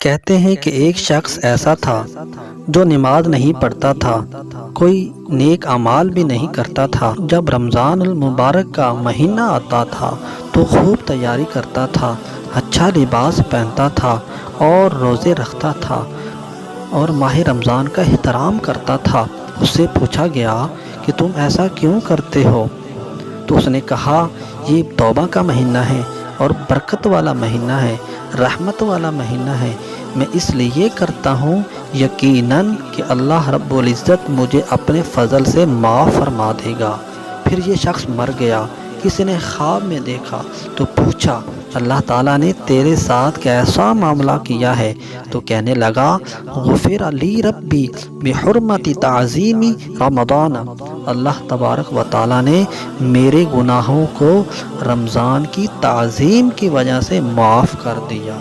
کہتے ہیں کہ ایک شخص ایسا تھا جو نماز نہیں پڑھتا تھا، کوئی نیک اعمال بھی نہیں کرتا تھا۔ جب رمضان المبارک کا مہینہ آتا تھا تو خوب تیاری کرتا تھا، اچھا لباس پہنتا تھا اور روزے رکھتا تھا اور ماہ رمضان کا احترام کرتا تھا۔ اس سے پوچھا گیا کہ تم ایسا کیوں کرتے ہو؟ تو اس نے کہا، یہ توبہ کا مہینہ ہے اور برکت والا مہینہ ہے، رحمت والا مہینہ ہے، میں اس لیے کرتا ہوں یقیناً کہ اللہ رب العزت مجھے اپنے فضل سے معاف فرما دے گا۔ پھر یہ شخص مر گیا۔ کسی نے خواب میں دیکھا تو پوچھا، اللہ تعالیٰ نے تیرے ساتھ کیسا معاملہ کیا ہے؟ تو کہنے لگا، غفر لی ربی بحرمت تعظیم رمضان، اللہ تبارک و تعالیٰ نے میرے گناہوں کو رمضان کی تعظیم کی وجہ سے معاف کر دیا۔